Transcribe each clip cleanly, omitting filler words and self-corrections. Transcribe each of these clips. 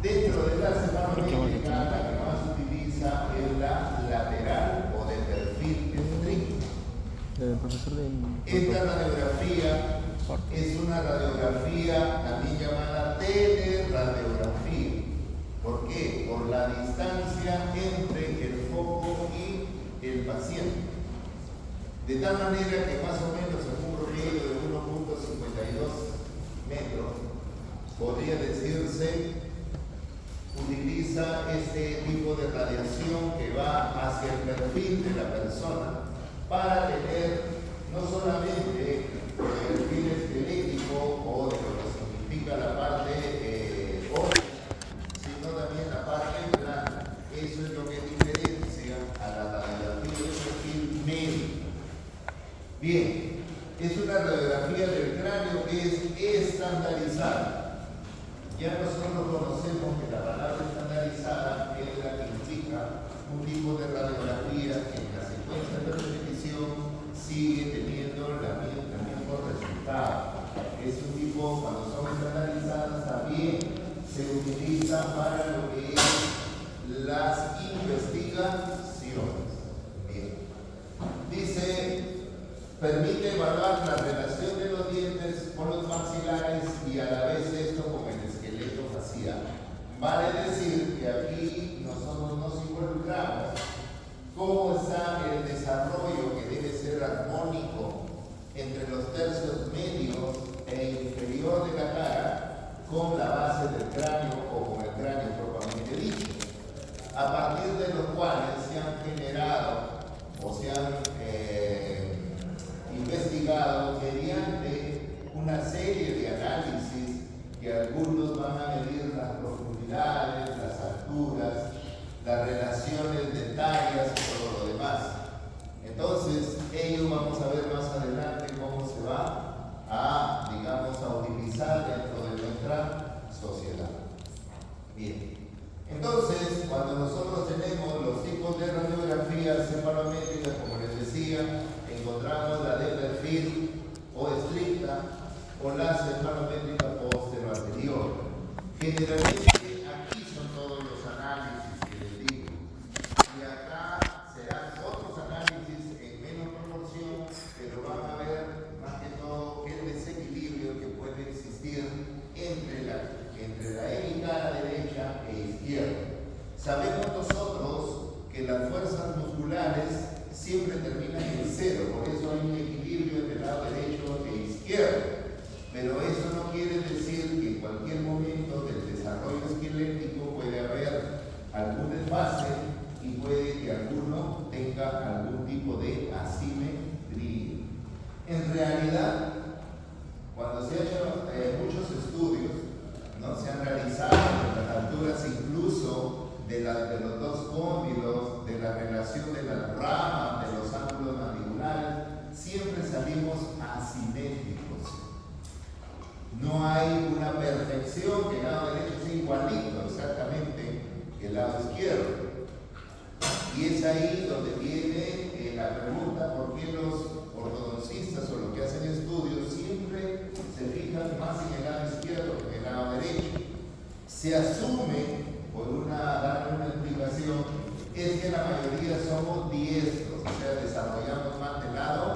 Dentro de la cefalométrica, la que más se utiliza es la lateral o de perfil estricto. Esta radiografía es una radiografía también llamada teleradiografía. ¿Por qué? Por la distancia entre el foco y el paciente. De tal manera que más o menos en un promedio de 1.52 metros, podría decirse, utiliza este tipo de radiación que va hacia el perfil de la persona para tener no solamente el perfil esquelético o de lo que significa la parte ósea, sino también la parte plana. Eso es lo que diferencia a la radiografía de perfil medio. Bien, es una radiografía del cráneo que es estandarizada. Ya nosotros conocemos que la palabra estandarizada es la que indica un tipo de radiografía que en la secuencia de repetición sigue teniendo el mismo resultado. Es un tipo, cuando son estandarizadas, también se utiliza para lo que es las investigaciones. Bien. Dice, permite evaluar la relación de los dientes con los maxilares y a la vez esto con el esqueleto facial. Vale decir que aquí nosotros nos involucramos cómo está el desarrollo que debe ser armónico entre los tercios medios e inferior de la cara con la base del cráneo o con el cráneo propiamente dicho, a partir de los cuales se han generado o se han investigado mediante una serie de análisis que algunos van a medir las profundidades, las alturas, las relaciones de tallas y todo lo demás. Entonces, ello vamos a ver más adelante cómo se va a, digamos, a utilizar dentro de nuestra sociedad. Bien. Entonces, cuando nosotros tenemos los tipos de radiografías cefalométricas, como les decía, encontramos la de perfil o estricta o la cefalométrica postero-anterior. Generalmente aquí son todos los análisis que les digo. Y acá serán otros análisis en menos proporción, pero van a ver más que todo el desequilibrio que puede existir entre la hemicara derecha e izquierda. Sabemos nosotros que las fuerzas musculares siempre terminan en cero, por eso hay un equilibrio entre el lado derecho e izquierdo. Pero eso no quiere decir que en cualquier momento del desarrollo esquelético puede haber algún desfase y puede que alguno tenga algún tipo de asimetría. En realidad, cuando se han hecho muchos estudios, ¿no? Se han realizado las alturas incluso de los dos cóndilos, de la relación de las ramas, de los ángulos mandibulares, siempre salimos asimétricos. No hay una perfección que el lado derecho sea igualito exactamente que el lado izquierdo. Y es ahí donde viene la pregunta: ¿por qué los ortodoncistas o los que hacen estudios siempre se fijan más en el lado izquierdo que en el lado derecho? Se asume, por dar una explicación, es que la mayoría somos diestros, o sea, desarrollamos más del lado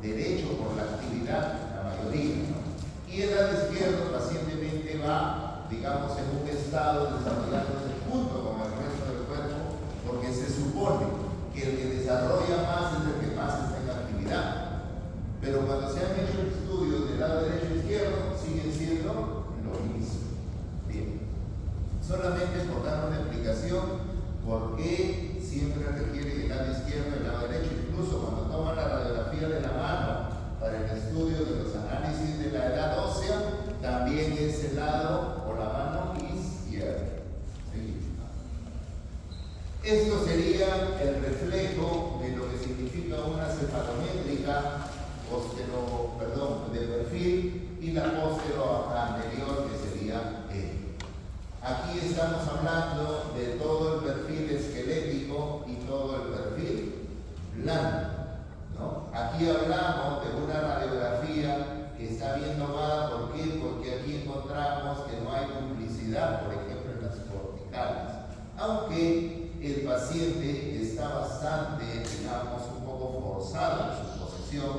derecho por la actividad, la mayoría, ¿no? Y el lado izquierdo pacientemente va, digamos, en un estado desarrollándose junto con el resto del cuerpo, porque se supone que el que desarrolla más es el que más está en actividad. Pero cuando se han hecho estudios del lado derecho e izquierdo, siguen siendo lo mismo. Bien. Solamente por dar una explicación por qué siempre requiere el lado izquierdo y el lado derecho. Incluso cuando toman la radiografía de la mano para el estudio de los análisis de la edad ósea, también es el lado o la mano izquierda. ¿Sí? Esto sería el reflejo de lo que significa una cefalométrica de perfil y la postero anterior, que sería E. Aquí estamos hablando de todo el perfil esquelético y todo el perfil blando, ¿no? Aquí hablamos de una radiografía que está bien tomada. ¿Por qué? Porque aquí encontramos que no hay duplicidad, por ejemplo, en líneas corticales, aunque el paciente está bastante, digamos, un poco forzado en su posición,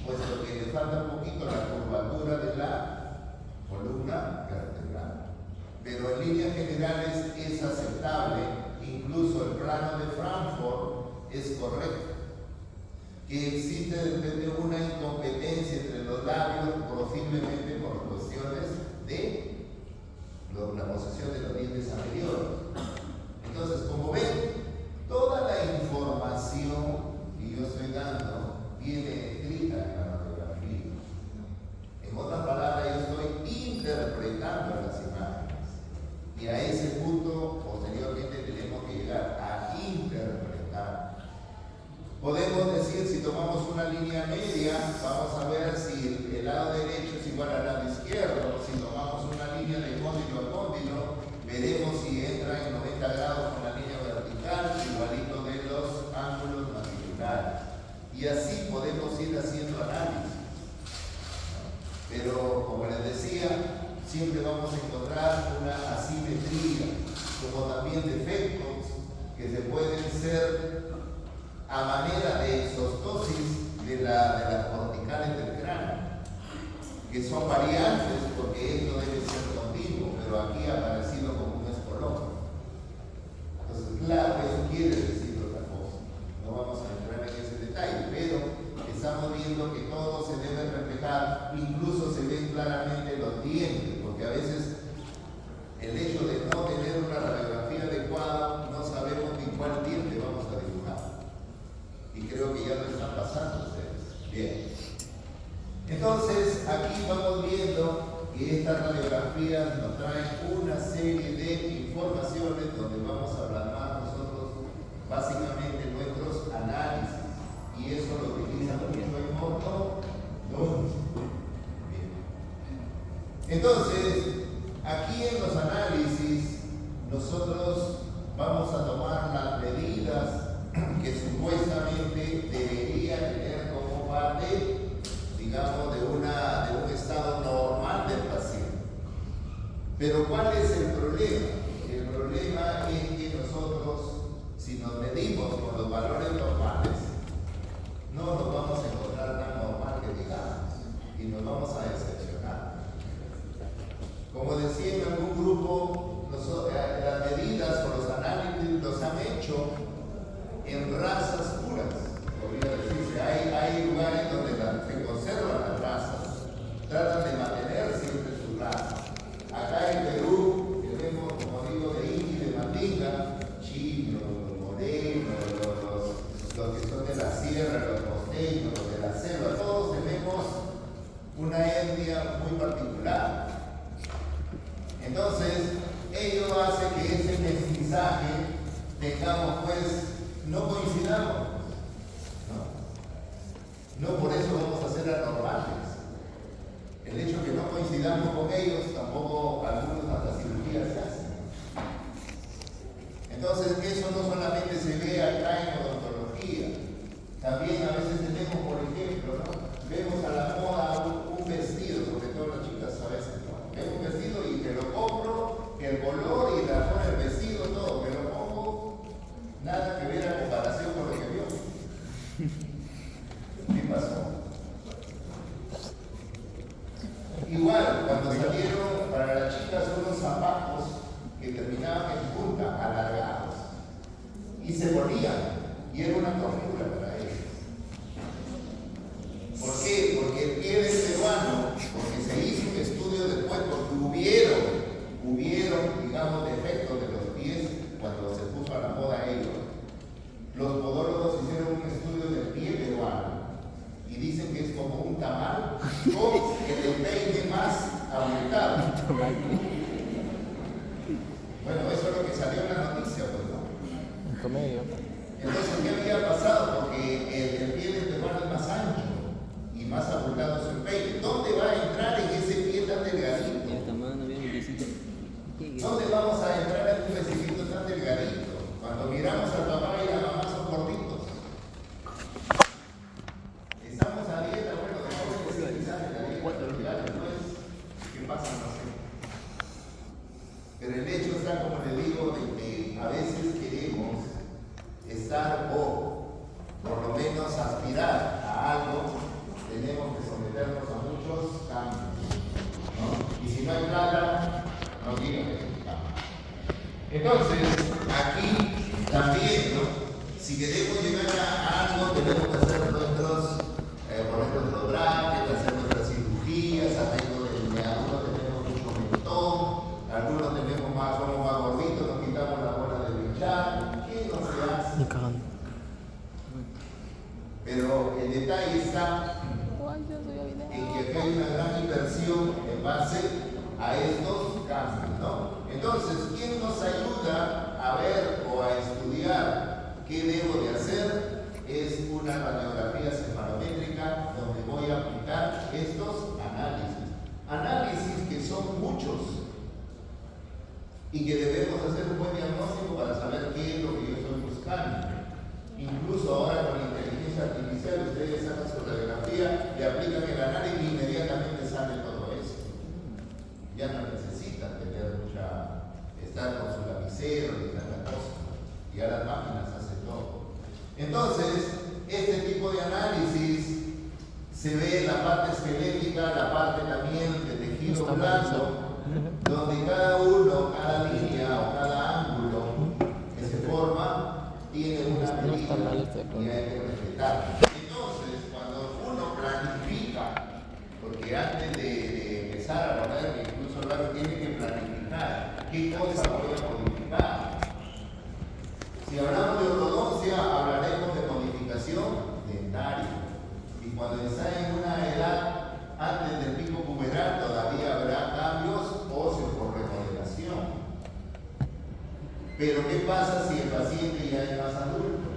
puesto que le falta un poquito la curvatura de la columna vertebral. Pero en líneas generales es aceptable, incluso el plano de Frankfurt es correcto. Que existe de repente una incompetencia entre los labios, posiblemente por cuestiones de la posición de los dientes anteriores. Entonces, como ven, toda la información que yo estoy dando viene escrita en la radiografía. En otras palabras, yo estoy interpretando las imágenes. Y a ese punto, posteriormente, tenemos que llegar a interpretar. Podemos decir, si tomamos una línea media, vamos a ver si el lado derecho es igual al lado izquierdo. Si tomamos una línea de cóndilo a cóndilo, veremos si entra en 90 grados con la línea vertical, igualito de los ángulos mandibulares. Y así podemos ir haciendo análisis. Pero, como les decía, siempre vamos a encontrar una asimetría, como también defectos que se pueden ser a manera de exostosis de las corticales del cráneo, que son variantes porque esto debe ser continuo, pero aquí ha aparecido como un espolón. Entonces, claro, eso quiere decir otra cosa. No vamos a entrar en ese detalle, pero estamos viendo que todo se debe reflejar, incluso se ven claramente los dientes, porque a veces el hecho de no tener una radiografía adecuada, no sabemos ni cuál diente vamos a dibujar. Y creo que ya lo están pasando ustedes. Bien. Entonces, aquí vamos viendo que estas radiografías nos traen una serie de informaciones donde vamos a plasmar nosotros básicamente nuestros análisis. Y eso lo utilizan mucho en ortodoncia. Bien. Entonces, aquí en los análisis, nosotros vamos a tomar las medidas que supuestamente debería tener como parte, digamos, de un estado normal del paciente. Pero ¿cuál es el problema? El problema es que nosotros, si nos medimos con los valores normales, no nos vamos a encontrar tan normal que digamos, y nos vamos a decepcionar. Como decía en algún grupo, las medidas o los análisis los han hecho en razas puras, podría decirse. Hay lugares donde se conservan las razas, tratan de mantener siempre su raza. Acá en Perú tenemos, como digo, de indio y de mandinga, chinos, morenos, los que son de la sierra, los costeños, los de la selva, todos tenemos una etnia muy particular. Entonces, ello hace que ese mestizaje tengamos, pues, no coincidamos. No por eso vamos a ser anormales. El hecho que no coincidamos con ellos, tampoco algunos hasta cirugías se hacen. Entonces, eso no solamente se ve acá en odontología, también a veces tenemos, por ejemplo, ¿no? Vemos a la moda un vestido, sobre todo las chicas a veces, ¿no? Vemos un vestido y que lo compro, que el color y la forma del vestido, todo, que lo pongo, nada que ver a comparación con lo que vio. ¿Qué pasó? Igual, cuando salieron para las chicas unos zapatos que terminaban en punta, alargados, y se ponían, y era una tortura para ellos. ¿Por qué? Porque el pie del peruano, porque se hizo un estudio después, porque hubieron, digamos, defectos de los pies cuando se puso a la moda ellos. Los podólogos hicieron un estudio del pie peruano y dicen que es como un tamal con el empeine más abultado. Bueno, eso es lo que salió en la noticia, pues, ¿no? Promedio. Entonces, ¿qué había pasado? Porque el pie del peruano es más ancho y más abultado su empeine. ¿Dónde va a entrar en ese pie tan delgadito? ¿Dónde vamos a entrar en un recibito tan delgadito? Cuando miramos al papá y la mamá son gorditos. Estamos a dieta, bueno, dejamos de utilizar la dieta. Ya después, ¿qué pasa? No sé. Pero el hecho es está, como le digo, de que a veces queremos estar o por lo menos aspirar a algo, tenemos que someternos a muchos cambios, ¿no? Y si no hay plata, no digan que es un cambio. Entonces, aquí también, ¿no? Si queremos llegar a algo, tenemos que hacer nuestros, ponernos brackets, hacer nuestras cirugías, algunos tenemos mucho mentón, algunos tenemos más, somos más gorditos, nos quitamos la bola de luchar. ¿Qué no se hace? Pero el detalle está en que acá hay una gran inversión en base a estos cambios, ¿no? Entonces, ¿quién nos ayuda a ver o a estudiar qué debo de hacer? Es una radiografía cefalométrica donde voy a aplicar estos análisis. Análisis que son muchos y que debemos hacer un buen diagnóstico para saber qué es lo que yo estoy buscando. Incluso ahora con la inteligencia artificial, ustedes sacan su radiografía, le aplican el análisis y inmediatamente sale todo eso. Ya no necesitan tener estar con su lapicero y tanta cosa. Ya las máquinas hacen todo. Entonces, este tipo de análisis se ve en la parte esquelética, la parte también de tejido blando, donde cada línea o cada ángulo que se forma tiene una medida y hay que respetarla. Entonces, cuando uno planifica, porque antes de empezar a poner, incluso el barrio tiene que planificar qué cosa voy a modificar. Si hablamos de ortodoncia, hablaremos de modificación dentaria. Y cuando está en una edad antes del pico puberal, todavía habrá cambios óseos por remodelación. Pero ¿qué pasa si el paciente ya es más adulto?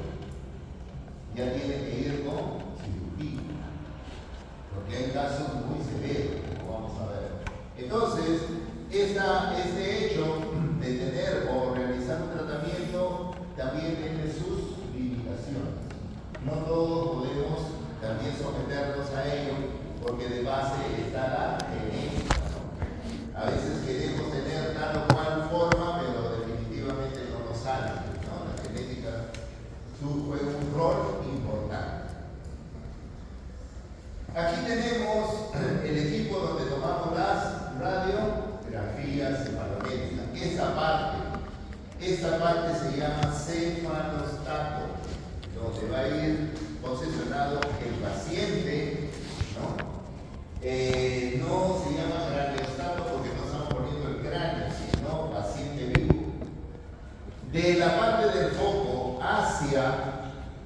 Ya tiene que ir con cirugía. Porque hay casos muy severos, como vamos a ver. Entonces, este hecho de tener o realizar un tratamiento también tiene sus limitaciones. No todos podemos también someternos a ello, porque de base está la genética, ¿no? A veces queremos tener tal o cual forma, pero definitivamente no nos sale, ¿no? La genética juega un rol importante. Aquí tenemos el equipo donde tomamos las radiografías cefalométricas. Esta parte se llama cefalostato, donde va a ir posesionado el paciente, ¿no? No se llama craneostato porque no estamos poniendo el cráneo, sino paciente vivo. De la parte del foco hacia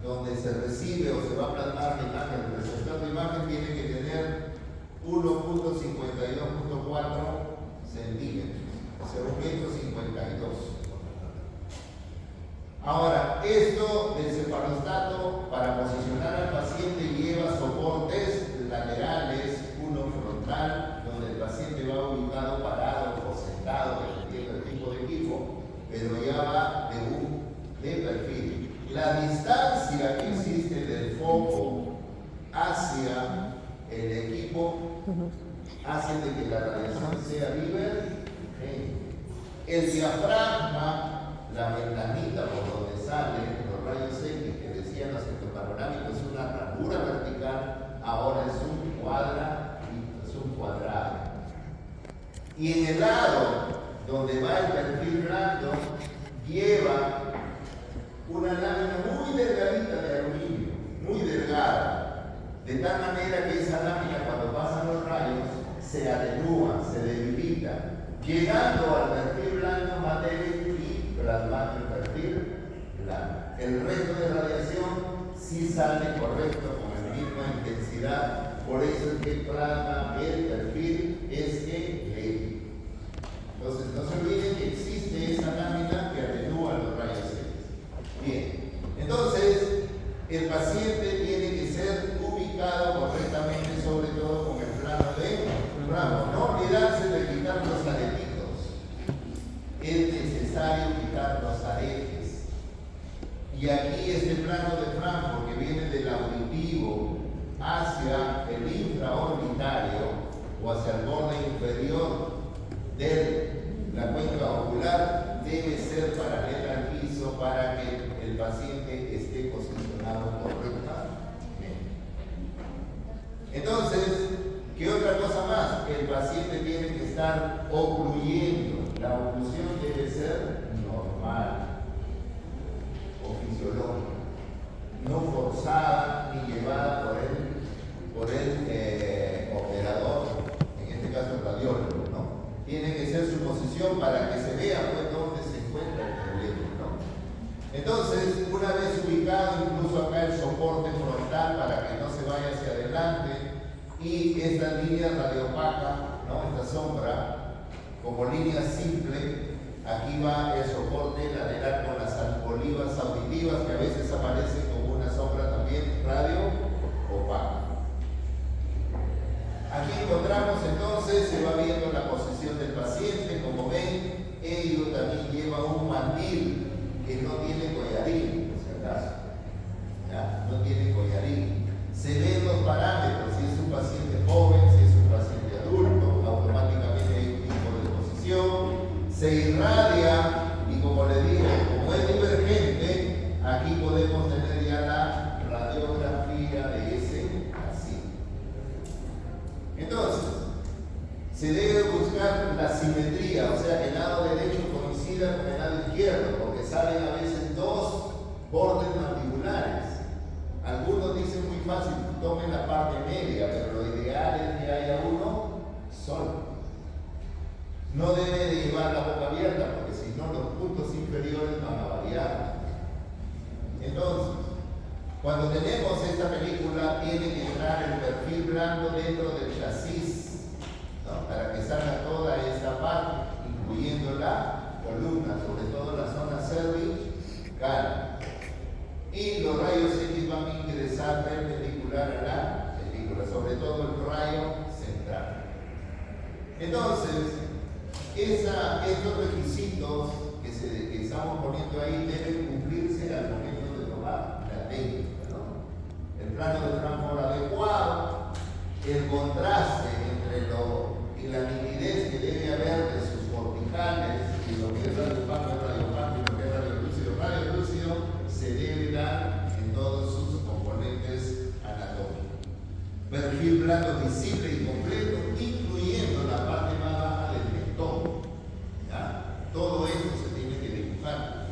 donde se recibe o se va a plasmar la imagen, el receptor de imagen tiene que tener 1.52.4 centímetros, o sea, 1.52. Ahora, esto del cefalostato para posicionar al paciente lleva soportes laterales, uno frontal, donde el paciente va ubicado parado o sentado, dependiendo del tipo de equipo, pero ya va de perfil. La distancia que existe del foco hacia el equipo hace de que la radiación sea divergente. El diafragma, la ventanita por donde salen los rayos X que decían los ectopanorámicos, es una ranura vertical, ahora es un cuadrado. Y en el lado donde va el perfil blando, lleva una lámina muy delgadita de aluminio, muy delgada, de tal manera que esa lámina cuando pasan los rayos se atenúa, se debilita, llegando al perfil blando más débil y plasmando el perfil blando. El resto de radiación sí sale correcto con la misma intensidad, por eso es que plasma el perfil esquelético. Entonces no se olviden que existe esa lámina que atenúa los rayos X. Bien, entonces el paciente tiene que ser ubicado correctamente, sobre todo con el plano de Frambo. No olvidarse de quitar los aretitos. Es necesario quitar los aretes. Y aquí este plano de Frambo que viene del auditivo hacia el infraorbitario o hacia el borde inferior de la cuenca ocular ocurriendo. La oclusión debe ser normal o fisiológica, no forzada ni llevada por el operador, en este caso el radiólogo, ¿no? Tiene que ser su posición para que se vea pues dónde se encuentra el problema, ¿no? Entonces, una vez ubicado incluso acá el soporte frontal para que no se vaya hacia adelante, y esta línea radiopaca, ¿no? Esta sombra, como línea simple, aquí va el soporte lateral con las olivas auditivas que a veces aparecen como una sombra también radio opaca. Aquí encontramos entonces, se va viendo la posición del paciente, como ven, ello también lleva un mandil que no tiene collarín, por si acaso. ¿Ya? No tiene collarín. Se ven los parámetros, si es un paciente joven, si es un paciente adulto, automáticamente hay un tipo de posición, se irradia y como le dije, como es divergente, aquí podemos tener ya la radiografía de ese paciente. Entonces, se debe buscar la simetría, o sea, que el lado derecho coincida con el lado izquierdo, porque salen a veces dos bordes mandibulares. Algunos dicen muy fácil, tomen la parte media, pero lo ideal es que haya uno solo. No debe de llevar la boca abierta, porque si no los puntos inferiores van a variar. Entonces, cuando tenemos esta película, tiene que entrar el perfil blando dentro del chasis, ¿no? Para que salga toda esta parte, incluyendo la columna, sobre todo la zona cervical. Y los rayos X van a ingresar perpendicular a la película, sobre todo el rayo central. Entonces, estos requisitos que estamos poniendo ahí deben cumplirse al momento de tomar la técnica, ¿no? El plano de Frankfurt adecuado, el contraste entre y la nitidez que debe haber de sus corticales y lo que es radiopaco, radiopaco y lo que es radiolúcido, se debe dar en todos sus componentes anatómicos. Perfil blando visible y completo, incluyendo la parte más baja del mentón. ¿Ya? Todo esto se tiene que dibujar.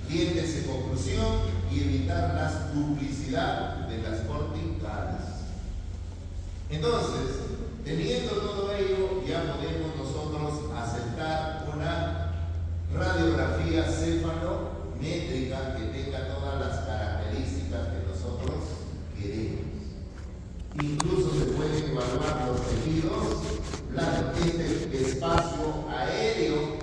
Dientes en conclusión y evitar la duplicidad de las corticales. Entonces, teniendo todo ello, ya podemos nosotros aceptar una radiografía cefalométrica que tenga todas las características que nosotros queremos. Incluso se pueden evaluar los tejidos blandos. Este espacio aéreo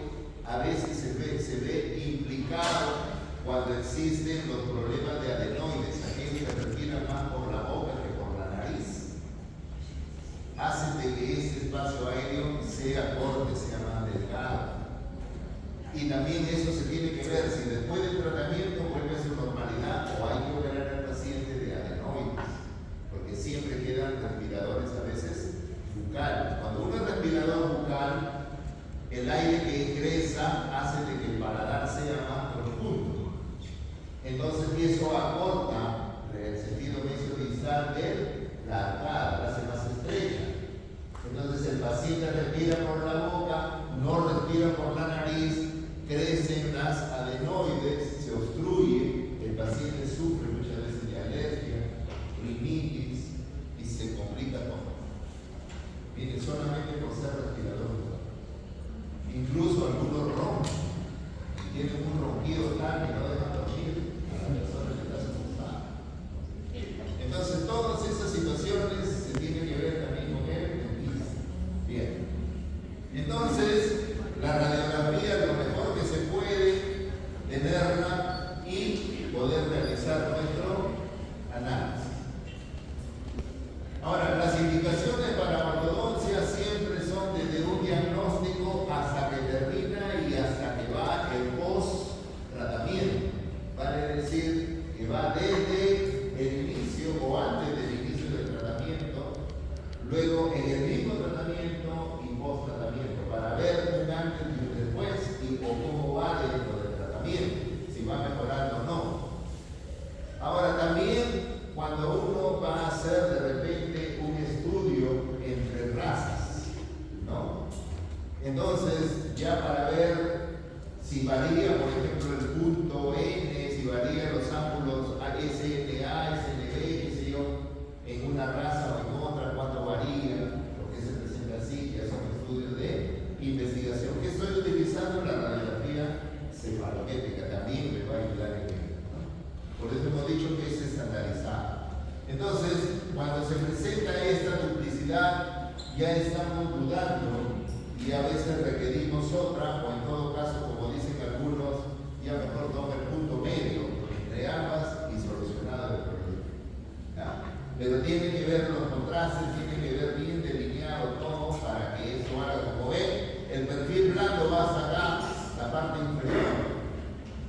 a veces se ve implicado cuando existen los problemas de adenoides, aquellos que respiran más por la boca que por la nariz. Hacen de que este espacio aéreo sea corto, sea más delgado. Y también eso se tiene que ver si después del tratamiento vuelve a su normalidad o hay que operar al paciente de adenoides, porque siempre quedan respiradores a veces bucales. Cuando uno es respirador bucal, el aire que ingresa hace de que el paladar sea más profundo. Entonces eso acorta el sentido mesodistal de la arcada, la hace más estrecha. Entonces el paciente respira por la boca, no respira por la nariz, crecen las adenoides, se obstruye, el paciente sufre muchas veces de alergia, rinitis y se complica todo. Miren, solamente por ser respirador. Incluso algunos roncan y tienen un ronquido tal que no dejan dormir a la persona que está asustada. Entonces todas esas situaciones se tienen que ver también con el dentista. Bien. Entonces, la radiografía lo mejor que se puede tenerla y poder realizar nuestro análisis. Ahora, las indicaciones para ortodoncia siempre son desde un diagnóstico hasta que termina y hasta que va el post-tratamiento. Si varía, por ejemplo, el punto N, si varía los ángulos SNA, SNB, qué sé yo, en una raza o en otra, cuánto varía, por qué se presenta así, ya son estudios de investigación. ¿Qué estoy utilizando? La radiografía cefalométrica también me va a ayudar en ello, ¿no? Por eso hemos dicho que es estandarizado. Entonces, cuando se presenta esta duplicidad, ya estamos dudando y a veces requerimos otra, o en todo caso, como dicen algunos, ya mejor toma el punto medio entre ambas y solucionado el problema, ¿ya? Pero tiene que ver los contrastes, tiene que ver bien delineado todo para que eso haga. Como ven, el perfil blando va hasta acá, la parte inferior.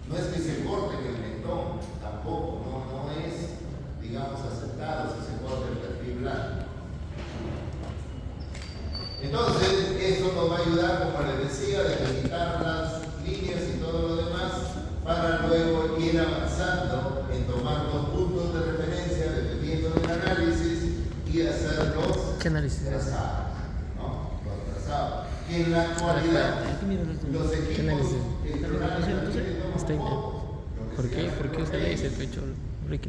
No es que se corte en el mentón, tampoco, no es, digamos, aceptado si se corta el perfil blando. Entonces, eso nos va a ayudar, como les decía, a delimitar las líneas y todo lo demás, para luego ir avanzando en tomar los puntos de referencia dependiendo del análisis y hacer los trazados, ¿no? Los trazados. Y en la actualidad, los equipos ¿Por qué usa la S, pecho?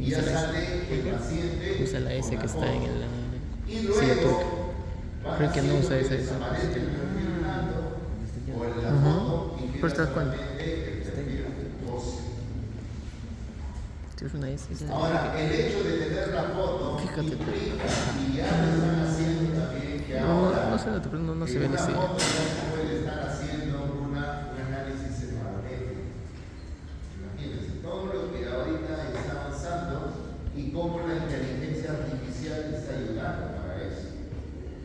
Ya sale el paciente. Usa la S que está en el y silla turca. luego Creo que no usa esa. aparece el perfil blando o en la foto y ¿Pero te das cuenta? el perfil óseo. Si es una S. Ahora, el hecho de tener la foto Fíjate. implica, y ya lo están haciendo también, que ahora No se nota, pero no se ve en la una silla. foto ya se puede estar haciendo un análisis cefalométrico. Imagínense, todo lo que ahorita está avanzando y cómo la inteligencia artificial está ayudando para eso.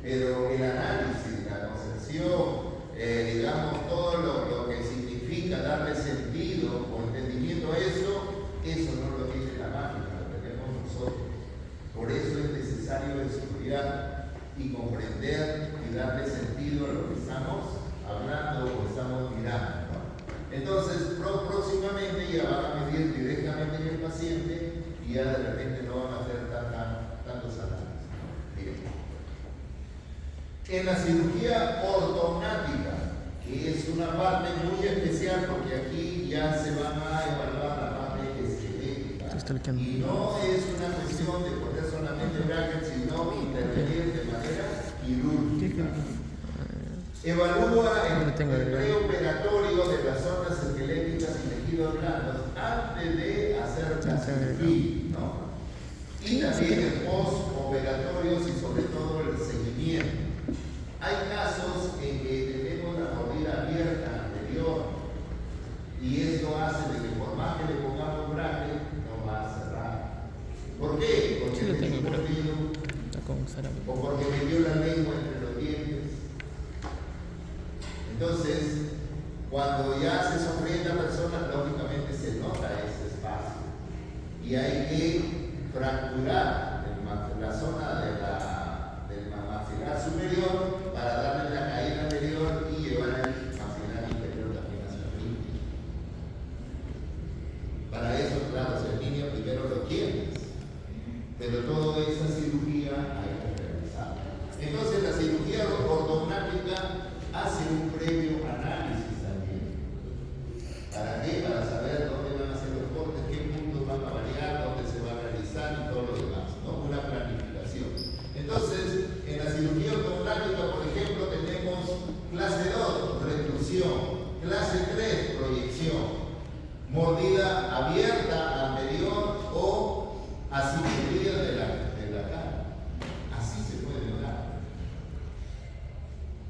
Pero el análisis, la concepción, digamos, todo lo que significa darle sentido o entendimiento a eso no lo tiene la máquina, lo tenemos nosotros. Por eso es necesario estudiar y comprender y darle sentido a lo que estamos hablando o estamos mirando, ¿no? Entonces, próximamente ya van a medir directamente en el paciente y ya de repente no van a hacer tantos análisis. Bien. En la cirugía ortognática, que es una parte muy especial porque aquí ya se van a evaluar la parte esquelética. Y no es una cuestión de poner solamente brackets, sino intervenir de manera quirúrgica. Evalúa el preoperatorio de las zonas esqueléticas y tejidos blandos antes de hacer la cirugía, ¿no? Y también el postoperatorio y sobre todo el seguimiento. Hay casos en que tenemos la mordida abierta anterior y esto hace de que por más que le pongamos bracket no va a cerrar. ¿Por qué? Porque Sí, tenía mordido o porque metió la lengua entre los dientes. Entonces, cuando ya se sonríe la persona, lógicamente se nota ese espacio y hay que fracturar la zona del maxilar superior para darle la caída anterior y llevar el maxilar inferior también hacia arriba. Para eso, claro, se alinea primero los dientes, pero toda esa cirugía hay que realizarla. Entonces, la cirugía ortognática hace un previo análisis también. ¿Para qué? Para saber dónde van a ser los cortes, qué puntos van a variar, dónde se va a realizar y todo lo demás, ¿no? Una planificación. Entonces, en la cirugía ortognática, por ejemplo, tenemos clase 2, reclusión, clase 3, proyección, mordida abierta anterior o asimetría de la cara. Así se puede dar.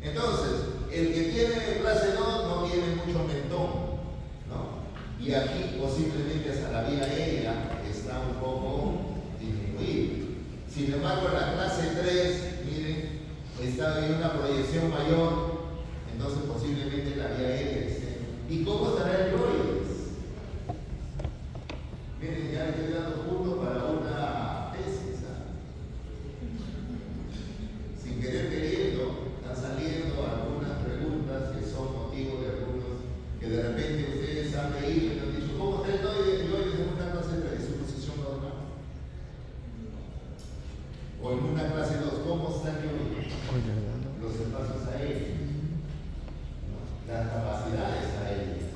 Entonces, el que tiene clase 2 no tiene mucho mentón, ¿no? Y aquí posiblemente hasta la vía aérea está un poco disminuida. Sin embargo, en la clase 3, miren, está en una proyección mayor, entonces posiblemente la vía aérea esté. ¿Y cómo estará el gloides? Miren, ya estoy dando puntos para una tesis, ¿ah? Sin querer queriendo, están saliendo algunas preguntas que son motivo de algunos que de repente ustedes han leído y han dicho, ¿cómo está el gloides? El gloides en una clase de su posición normal. O en una clase 2, ¿cómo está el gloides? Los espacios aéreos, ¿no? Las capacidades aéreas.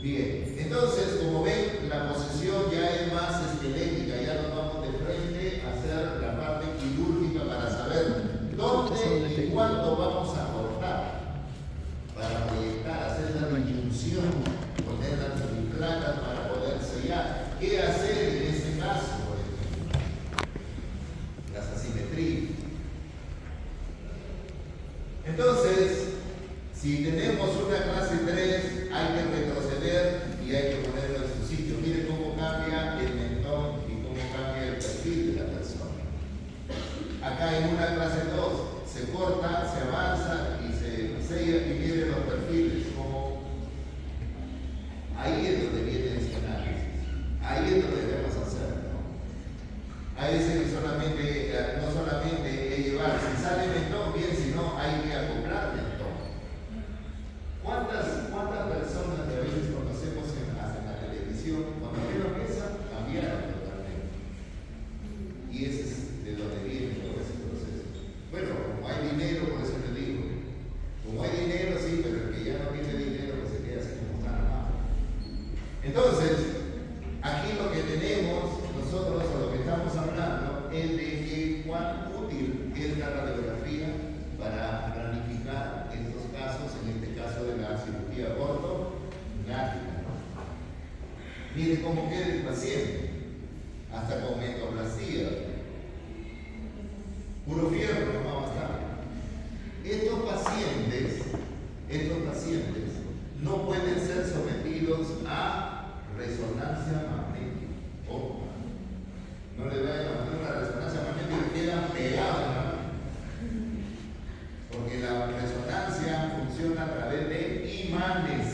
Bien, entonces, como ven, la posesión ya es más esquelética, ya nos vamos de frente a hacer la parte quirúrgica para saber dónde y cuándo vamos a cortar, para proyectar, hacer la distribución, poner las placas para poder sellar. ¿Qué hacer en este caso, por ejemplo? Las asimetrías. Entonces, si tenemos una clase 3, hay que retroceder y hay que ponerlo en su sitio. Mire cómo cambia el mentón y cómo cambia el perfil de la persona. Acá en una clase 2 se corta, se avanza y se sella y miren los perfiles. Como ahí es donde viene ese análisis. Ahí es donde debemos hacerlo. A veces que solamente, no solamente es llevar, si sale mentón, bien, si no, hay que acoplar mentón. ¿Cuántas personas que a veces conocemos hasta en la televisión, cuando vieron esa, cambiaron totalmente? Y ese es de donde viene todo ese proceso. Bueno, como hay dinero, por eso te digo, como hay dinero, sí, pero el que ya no tiene dinero, pues se queda así como está armado. Entonces, aquí lo que tenemos nosotros, o lo que estamos hablando, es de que cuán útil es la radiografía para planificar estos casos, en este caso de la cirugía ortognática. Mire cómo queda el paciente, hasta con metoplastía. Puro fierro no va a bastar. Estos pacientes no pueden ser sometidos a resonancia magnética. Ojo, no le vayan a hacer una resonancia magnética y quedan pegados en la mano. Porque la resonancia funciona a través de imanes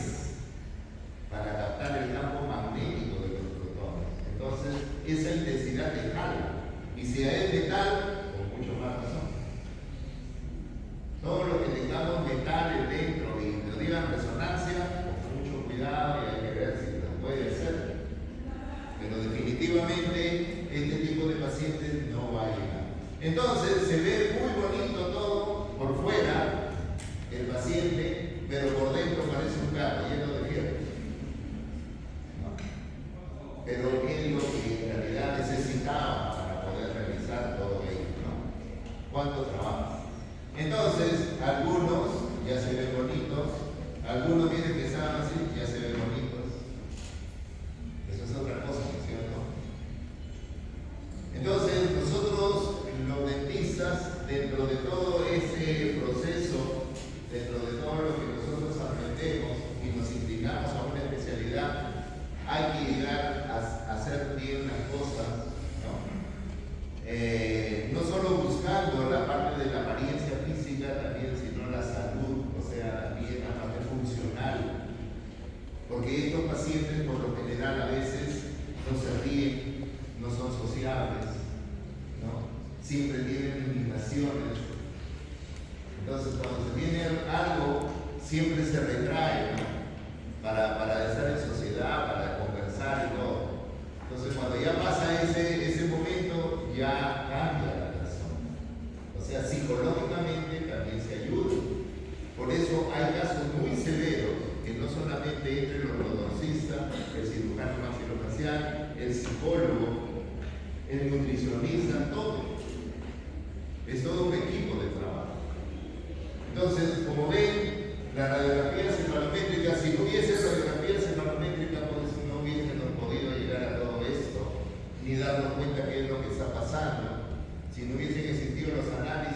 para captar el campo magnético de los protones. Entonces, esa intensidad de jala. Y si es metal, con mucho más razón. Todo lo que tengamos metales dentro y nos digan resonancia, con mucho cuidado y hay que ver si lo puede hacer. Pero definitivamente este tipo de pacientes no va a llegar. Entonces se ve muy bonito todo por fuera, el paciente, pero por dentro parece un carro lleno de fierro. ¿No? Pero es lo que en realidad necesitaba para poder realizar todo ello, ¿no? ¿Cuánto trabajo? Entonces, algunos ya se ven bonitos, algunos miren que estaban así, ya se ven bonitos. Eso es otra cosa, ¿no es cierto? Entonces, nosotros, los dentistas, dentro de todo ese proceso, dentro de todo lo que nosotros aprendemos y nos inclinamos a una especialidad, hay que llegar a hacer bien las cosas, ¿no? No solo buscando la parte de la apariencia física también, sino la salud, o sea, también la parte funcional. Porque estos pacientes, por lo general, a veces no se ríen, no son sociables, ¿no? Siempre tienen limitaciones. Entonces, cuando se tiene algo, siempre se retrae, ¿no? Para estar en sociedad, para conversar y todo. Entonces, cuando ya pasa ese momento, ya cambia la persona. O sea, psicológicamente también se ayuda. Por eso hay casos muy severos que no solamente entre el ortodoncista, el cirujano maxilofacial, el psicólogo, el nutricionista, todo. Es todo un equipo de trabajo. Entonces, como ven, la radiografía cefalométrica, si no hubiese radiografía cefalométrica, pues no hubiésemos podido llegar a todo esto, ni darnos cuenta qué es lo que está pasando. Si no hubiesen existido los análisis